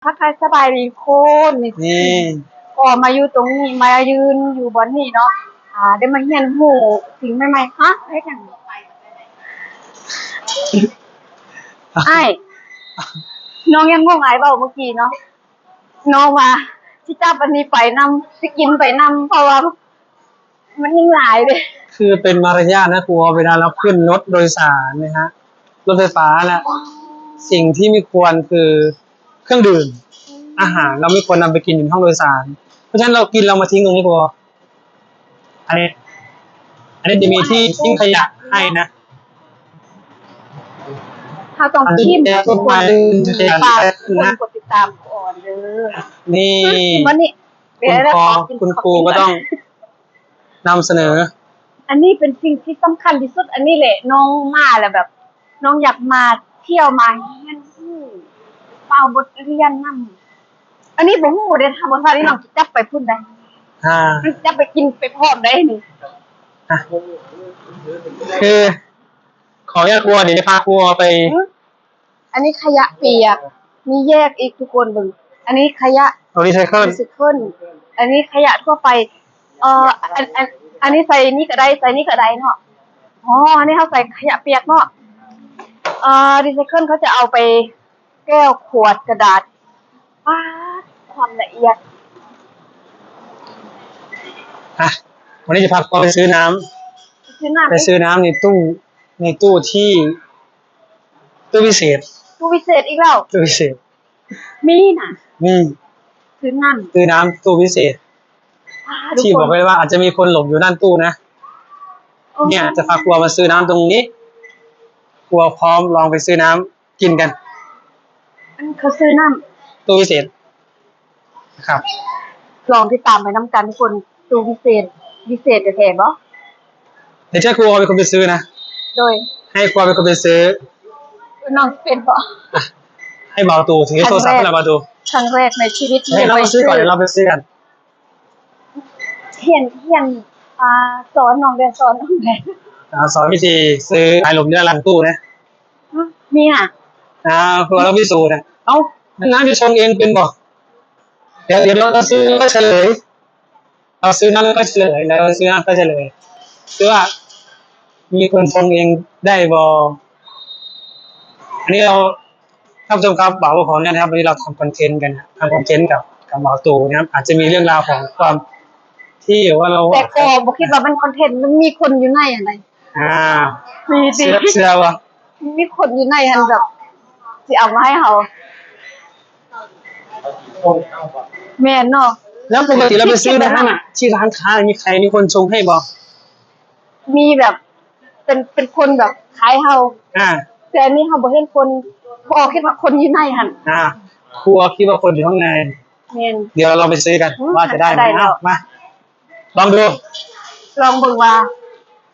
ทักทายสบายดีคนนี่ก็มาอยู่ตรงนี้มายืนอยู่บนนี้เนาะได้มาเรียนหูสิ่งใหม่ๆฮะให้กันไอ้น้องยังงงไอ้เปล่าเมื่อกี้เนาะน้องมาที่จับอันนี้ไปนำที่กินไปนำเพราะว่ามันยิ่งหลายเลยคือเป็นมารยาทนะครูเวลาเราขึ้นรถโดยสารนะฮะรถไฟฟ้านะสิ่งที่ไม่ควรคือเครื่องดื่มอาหารเราไม่ควรนำไปกินอยู่ในห้องโดยสารเพราะฉะนั้นเรากินเรามาทิ้งตรงนี้ครูอันนี้จะมีที่ทิ้งขยะให้นะถ้าต้องชิมทุกคนฝากคนกดติดตามก่อนเด้อนี่วันนี้คุณครูก็ต้องนำเสนออันนี้เป็นสิ่งที่สำคัญที่สุดอันนี้แหละน้องมาแล้วแบบน้องอยากมาเที่ยวมาเรียนเป่าบทเรียนนั่นอันนี้ผมหูเดนทำภาษาที่น้องจับไปพูดได้จับไปกินไปพร้อมได้นี่คือขอแยกครัวเดี๋ยวจะพาครัวไปอันนี้ขยะเปียกมีแยกอีกทุกคนบึงอันนี้ขยะรีไซเคิลอันนี้ขยะทั่วไปอันนี้ใส่นี่ก็ได้ใส่นี่ก็ได้เนาะอ๋ออันนี้เขาใส่ขยะเปียกเนาะรีไซเคิลเขาจะเอาไปแก้วขวดกระดาษความละเอียดวันนี้จะพาไปซื้อน้ำในตู้ที่ตู้พิเศษอีกแล้วตู้พิเศษมีนะซื้อน้ำตู้พิเศษที่บอกไว้ว่าอาจจะมีคนหลบอยู่ด้านตู้นะเนี่ยจะพาครัวมาซื้อน้ำตรงนี้ครัวพร้อมลองไปซื้อน้ำกินกันเขาซื้อน้ำตู้พิเศษครับลองที่ตามไปน้ำกันทุกคนตู้พิเศษจะแพงเนาะเดี๋ยวครัวเป็นคนไปซื้อนะโดยให้ครัวเป็นคนไปซื้อน้องเป็นปะให้เบาตูถือโทรศัพท์ให้เราเบาตูครั้งแรกในชีวิตให้เราไปซื้อก่อนเดี๋ยวเราไปซื้อกันเฮียนสอนน้องเรียนสอนน้องแหละสอนวิธีซื้อไอลมเนี่ยลังตู้นะมีครัวเราพิสูจน์นะน้ำจะชงเองเป็นบอกเดี๋ยวเราซื้อก็เฉลยเราซื้อน้ำก็เฉลยแล้วซื้อน้ำก็เฉลยคือว่ามีคนชงเองได้บออันนี้เราท่านผู้ชมครับบ่าวของเนี่ยนะครับวันนี้เราทำคอนเทนต์กันทำคอนเทนต์กับบ่าวตู่นะครับอาจจะมีเรื่องราวของความที่ว่าเราแต่ก็บอกคิดว่ามันคอนเทนต์มันมีคนอยู่ในอะไรมีเชื่อว่ามีคนอยู่ในอันแบบจะเอามาให้เขาแม่เนาะแล้วปกติเราไปซื้อนะที่ร้านค้ามีคนชงให้บอกมีแบบเป็นคนแบบขายเขาแต่อันนี้เขาบอกเห็นคนพอคิดว่าคนอยู่ในหันครัวคิดว่าคนอยู่ข้างในเดี๋ยวเราไปซื้อกันว่าจะได้ไหมมาลองดูลองดูว่า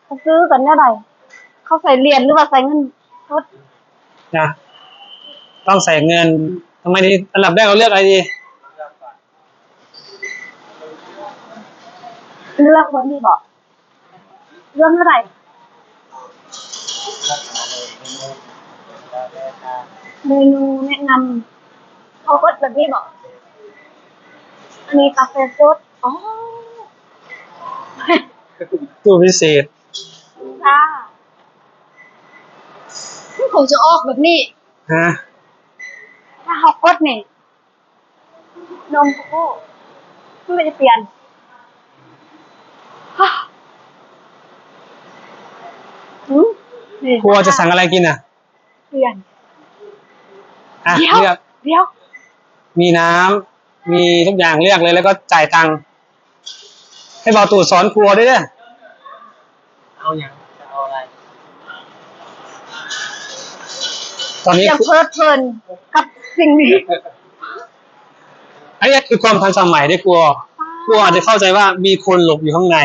เขาซื้อกันเท่าไหร่เขาใส่เหรียญหรือว่าใส่เงินสดต้องใส่เงินทำไมดีอันดับแรกเราเลือกอะไรดีเลือกคนที่บอกเรื่องเท่าไหร่เมนูแนะนำเขาก็แบบนี้บอกอันนี้กาแฟสดตู้พิเศษผมจะออกแบบนี้ถ้าเขากดนี่นมโก้ไม่ได้เปลี่ยนครัวจะสั่งอะไรกินเปลี่ยนเลือกมีน้ำมีทุกอย่างเลือกเลยแล้วก็จ่ายตังค์ให้บ่าวตู่สอนครัวด้วยเนี่ยเอาอย่างจะเอาอะไรตอนนี้เพลินกับสิ่งนี้อันนี้คือความทันสมัยได้ครัวอาจจะเข้าใจว่ามีคนหลบอยู่ข้างใน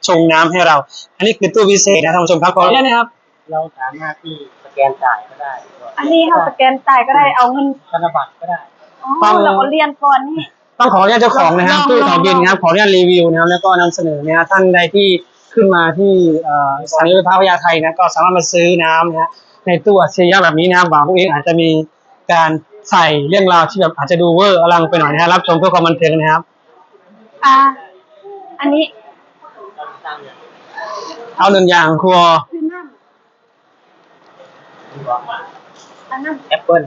ชงน้ำให้เราอันนี้คือตู้พิเศษนะท่านผู้ชมครับขออนุญาตนะครับเราสามารถที่สแกนจ่ายก็ได้อันนี้เราสแกนจ่ายก็ได้เอาเงินธนบัตรก็ได้เราเรียนก่อนนี่ต้องขออนุญาตเจ้าของนะครับตู้ต่อบินนะครับขออนุญาตรีวิวนะครับแล้วก็นำเสนอนะท่านใดที่ขึ้นมาที่สถานีรถไฟพญาไทนะก็สามารถมาซื้อน้ำนะในตู้อัจฉริยะแบบนี้นะครับบ่าวพวกเองอาจจะมีการ ใส่เรื่องราวที่แบบอาจจะดูเวอร์อลังไปหน่อยนะฮะรับชมเพื่อความบันเทิงนะครับ อันนี้ ต้องตั้งอย่าง เอาหนึ่งอย่างครัว คือน้ ที่บอกว่า ำอันน้ำ แอปเปิ้ล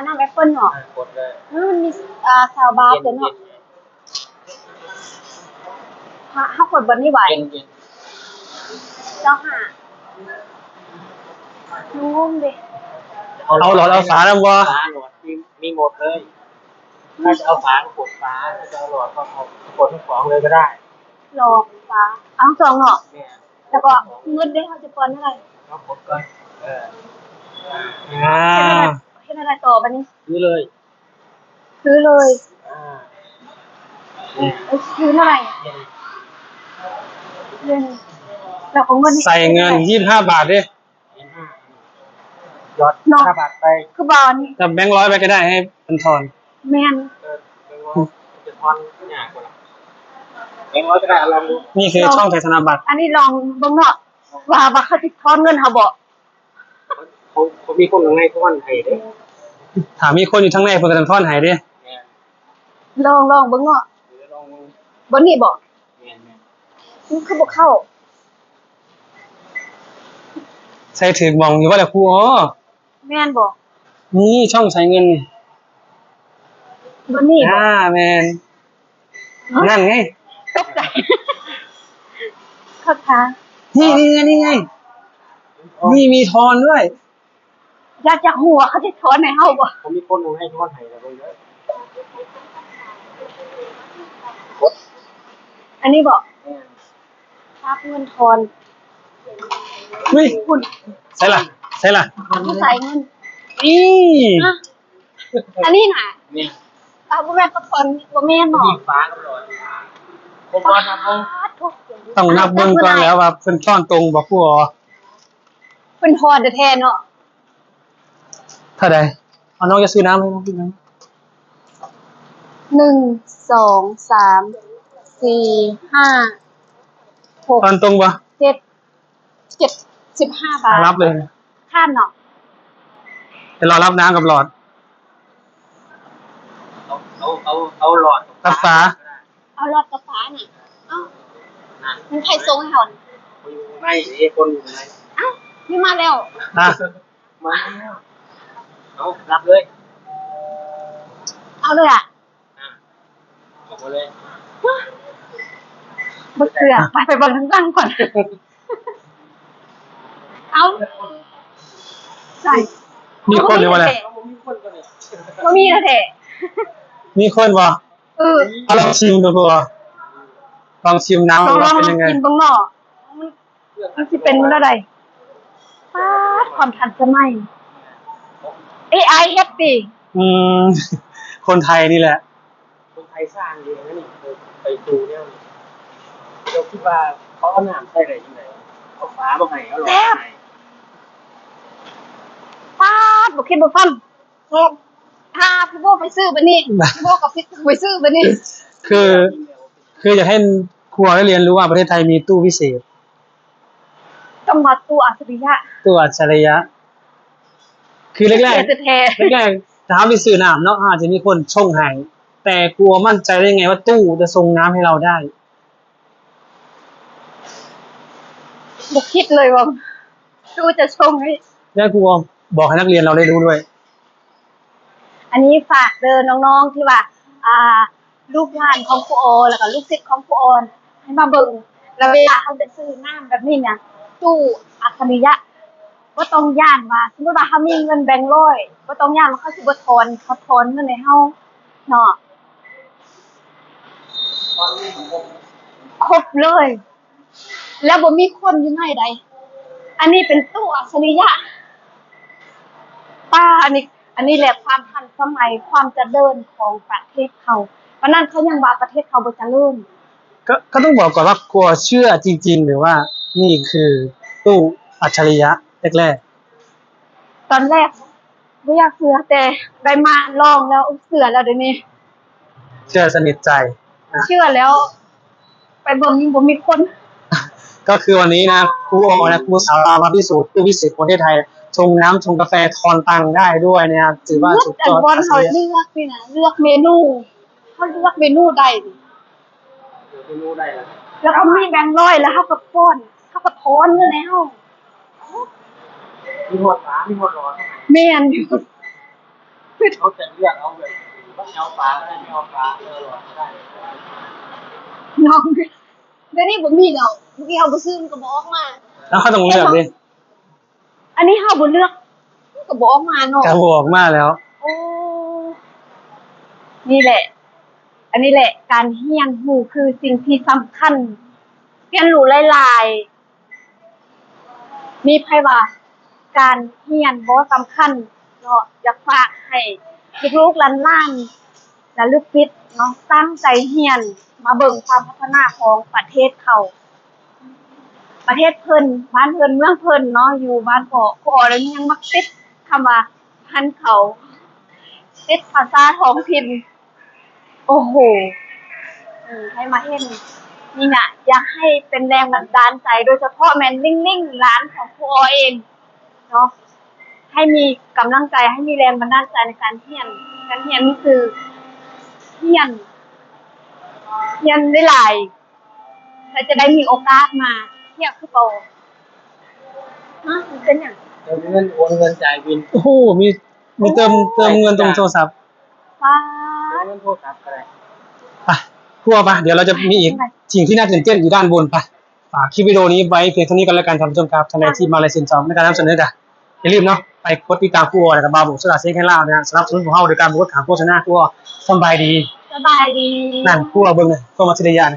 น้ำแอปเปิ้ลเนาะ กดเลย มันมีซาวบาร์เดี๋ยวเนาะห้าคนบนนี่ไหว เย็นเย็น เจ้าค่ะงงดิ เอาหลอดเอาฝาแล้ววะ ฝาหลอดมีหมดเลย ถ้าจะเอาฝาก็กดฝาถ้าจะเอาหลอดก็กดทั้งสองเลยก็ได้ หลอกฟ้าเอาสองเนาะ เนี่ย แล้วก็เงินได้เขาจะปอนเท่าไหร่ ก็กดก่อนอ่า ให้อะไรต่อบันนี้ ซื้อเลย ซื้อเลย อ่า ซื้อเท่าไหร่ เย็น เงินเราของเงิน ใส่เงิน25 บาทดิ เย็นยอด5 บาทไป คือบอลนี่ กับแบงค์100ไปก็ได้ให้มันทอน แมน จะทอนหยาก่อนเองร้อยก็ได้ลองดู นี่คือช่องไทยธนบัตร อันนี้ลองเบิ่งเนาะว่าเขาติดทอนเงินเขาบอก เขามีคนยังไงทุกวันไทยเด้ ถามมีคนอยู่ทั้งในเพื่อนกันทอนใหายดิ เนี่ย ลองเบิ่งเนาะ หรือลอง บนนี่บอก เนี่ย มันคือบอกเข้า ใส่ถือมองอยู่ว่าแหละครูอ๋อ แมนบอก นี่ช่องใช้เงินนี่ บนนี่บอก แมนนั่นไง ตกใจเข้าทาง นี่ไงนี่มีทอนด้วย อยากจะหัวเขาจะทอนในเฮาบ่ เขามีคนยังไงทุกวันไทยแล้วเยอะ อันนี้บอกรับเงินทอน เฮ้ย คุณ ใช่ล่ะ ผู้ใส่เงิน นี่ อ่ะอันนี้น่ะ เนี่ย เอาบ่แม่นก็ทอนบ่แม่นเนาะ ที่ฟ้าก็ร้อนผมร้อนนะเขา ต้องนับเบิ่งก่อนแล้วว่าเพิ่นทอนตรงบ่ครูอ๋อ เพิ่นทอนแท้ๆเนาะ เท่าใดเอาน้องจะซื้อน้ำให้น้องกินน้ 1 2 3 4 5 ำทอนตรงบ่ 6 7 15 บาท รับเลย ข้ามเนาะ เดี๋ยวรอรับน้ำกับหลอด เอาหลอด กับฝา เอารอดกระฟ้าน่ะเอ้ามันใครส่งให้เฮาน่ะ อยู่ในนี่คนอยู่ใน เอ้านี่มาแล้ว อ่ะ มาเอารับเลย เอาเลยอ่ะ ออกมาเลย บ่เชื่อไปเบิ่งทางล่างก่อน เอาใส่ มีคนหรือว่าอะไร มีคนก็เลย บ่มีแล้วแท้ มีคนบ่ อ เอาลองชิมดูครูอ๋อลองชิมน้ำ ล ดู อง ว่าเป็นยังไง กินเบิ่งเนาะมันสิเป็นมื้อใดป๊าดความทันสมัย AI เฮ็ดติ อืม คนไทยนี่แหละ คนไทยสร้างเองนะนี่ไปดูเนี่ยเราคิดว่าเขาเอาหนามใส่อะไรยังไงเอาฟ้ามาให้เอาหลอดให้ ป๊าดบ่คิดบ่ฟังพี่โบไปซื้อบัดนี้พี่โบกับพี่ไปซื้อบัดนี้ คืออยากให้ครัวได้เรียนรู้ว่าประเทศไทยมีตู้พิเศษ ต้องมาตู้อัจฉริยะ ตู้อัจฉริยะ คือแรก แท้ ๆแรกๆถามไปซื้อน้ำเนาะอาจจะมีคนชงให้แต่กลัวมั่นใจได้ไงว่าตู้จะส่งน้ำให้เราได้ ๆบ่คิดเลยว่าตู้จะชงให้ แล้วครูบอกให้นักเรียนเราได้รู้ด้วย อันนี้ฝากเดินน้องๆที่ว่าลูกหลานของครูโอแล้วก็ลูกศิษย์ของครูโอนให้มาเบิ่งแล้วเวลาเขาจะซื้อน้ำแบบนี้เนี่ยตู้อัจฉริยะบ่ต้องย่านว่าสมมุติว่าเขามีเงินแบงค์ร้อยบ่ต้องย่านว่าเขาสิบ่ทอนเขาทอนเงินให้เฮาเนาะครบเลย แล้วบ่มีคนอยู่ไหนใดอันนี้เป็นตู้อัจฉริยะป้าอันนี้แหละความทันสมัยความเจริญของประเทศเขาเพราะนั้นเขายังว่าประเทศเขาบ่เจริญ ก็ต้องบอกก่อนว่าครัวเชื่อจริง ๆ หรือว่านี่คือตู้อัจฉริยะแรก ตอนแรกบ่อยากเสือแต่ได้มาลองแล้วเสือแล้วเดี๋ยวนี้ ๆเชื่อสนิทใจ เชื่อแล้ว ไปเบิ่งยังบ่มีคน ก็คือวันนี้นะครูโอนะครูสาวมาพิสูจน์ตู้พิเศษประเทศไทย ชงน้ำชงกาแฟทอนตังค์ได้ด้วยเนี่ยถือว่าสุด อั ย น อด บอลเขาเลือกนี่นะเลือกเมนูเขาเลือกเมนูได้ดิ เดี๋ยวไม่รู้ได้แล้ว แล้วเขามีแบงค์ร้อยแล้วเขาก็ป้อนเขาก็ทอนเงินในห้อง มีหัวฟ้ามีหัวร้อนเท่าไหร่ แม่นอยู่ เขาจะเลือกเอาแบบว่าเอาฟ้าก็ได้ไม่เอาฟ้าร้อนก็ได้ น้องเดี๋ยวนี้บ่มีแล้วเมื่อกี้เขาบ่ซื้อมันก็บ่ออกมา แล้วเขาต้องเลือกดิ อันนี้เขาบ่เลือกมันก็บ่ออกมาเนาะ กระบอกมาแล้ว โอ้นี่แหละ อันนี้แหละ การเรียนรู้คือสิ่งที่สำคัญเรียนรู้หลายๆมีไผว่าการเรียนบ่สำคัญเนาะอยากฝากให้ลูกๆหลานๆระลึกผิดเนาะตั้งใจเรียนมาเบิ่งความพัฒนาของประเทศเขา ประเทศเพิ่นบ้านเพิ่นเมืองเพิ่นเนาะอยู่บ้านพ่อแล้วยังมักติดคำว่าพันเขาติดภาษาท้องถิ่นโอ้โหให้มาเห็นนี่น่ะอยากให้เป็นแรงบันดาลใจโดยเฉพาะแม่นนิ่งๆร้านของพ่อเองเนาะให้มีกำลังใจให้มีแรงบันดาลใจในการเรียนนี่คือเรียนได้หลายถ้าจะได้มีโอกาสมาเที่ยวคือโปมันเป็นอย่าง เดี๋ยวเงินโอนเงินจ่ายบิน โอ้โหมีเติมเงินตรงโทรศัพท์ ฟ้า เงินโทรศัพท์ก็ได้ ไปทั่วปะเดี๋ยวเราจะมีอีกสิ่งที่น่าตื่นเต้นอยู่ด้านบนไปฝากคลิปวิดีโอนี้ไว้เพียงเท่านี้กันแล้วกันท่านผู้ชมครับทนายที่มาเลเซีย2ในการนำเสนอกันอย่าลืมเนาะไปกดติดตามผู้ออนกับบาบุสลาเซ็กให้เล่านะสนับสนุนของเราโดยการบดถามโฆษณาผู้สบายดี สบายดี นั่นผู้เบิ่งเลยก็มาทีละอย่าง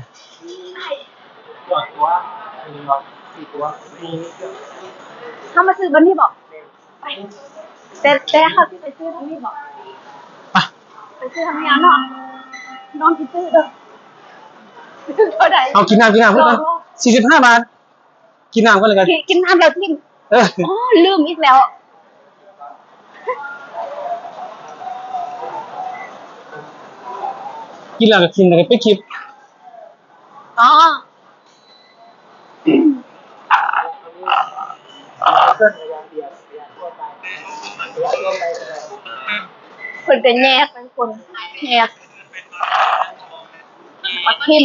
ตัวสี่ตัวมีเครื่อง เขามาซื้อบันนี้บอกไปแต่เขาที่ไปซื้อทางนี้บอก ไป ไปซื้อทางนี้เนาะน้องที่ซื้อเด้อซื้อเท่าไหร่ เอากินน้ำเพื่อน45 บาทกินน้ำก็เลยกัน กินน้ำแล้วทิม เออ อ๋อลืมอีกแล้ว กินแล้วก็กินแล้วก็ไปคลิป อ๋อ เครื่องยางเดียวทั่วไปทั่วไปเลย คนจะแยกเป็นคนแยกมาทิ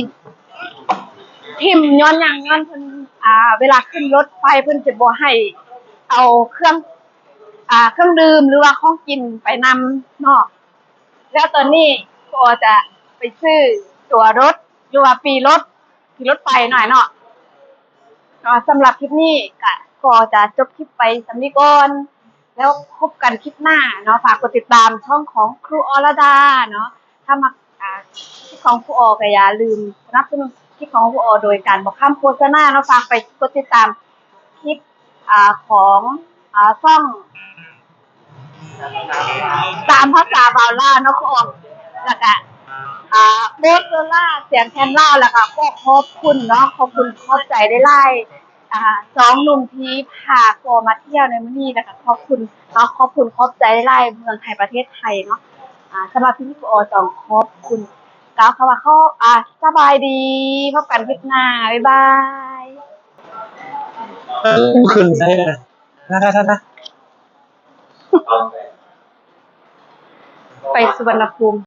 มย้อนอย่างย้อนเพิ่นเวลาขึ้นรถไฟเพิ่นจะบ่ให้เอาเครื่องดื่มหรือว่าของกินไปนำเนาะแล้วตอนนี้ก็จะไปซื้อตั๋วรถหรือว่าปีรถไฟหน่อยเนาะสำหรับคลิปนี้ก็จะจบคลิปไปสำนี้ก่อนแล้วพบกันคลิปหน้าเนาะฝากกดติดตามช่องของครูอรดาเนาะถ้ามาคลิปของครูอก็อย่าลืมสนับสนุนคลิปของครูอโดยการบอกคำโฆษณาเนาะฝากไปกดติดตามคลิปของช่องตามภาษาบาวล่าเนาะครูอแล้วก็โบสเซล่าเสียงแคนล่าแล้วก็ขอบคุณเนาะขอบคุณขอบใจได้ไล่สองหนุ่มที่พาโกมาเที่ยวในมื้อนี้นะคะขอบคุณขอบใจไล่เมืองไทยประเทศไทยเนาะสำหรับพี่โอต้องขอบคุณกล่าวคำว่าเขาสบายดีพบกันคลิปหน้าบ๊ายบาย ขึ้นใช่เลยนะ ไปสุวรรณภูมิ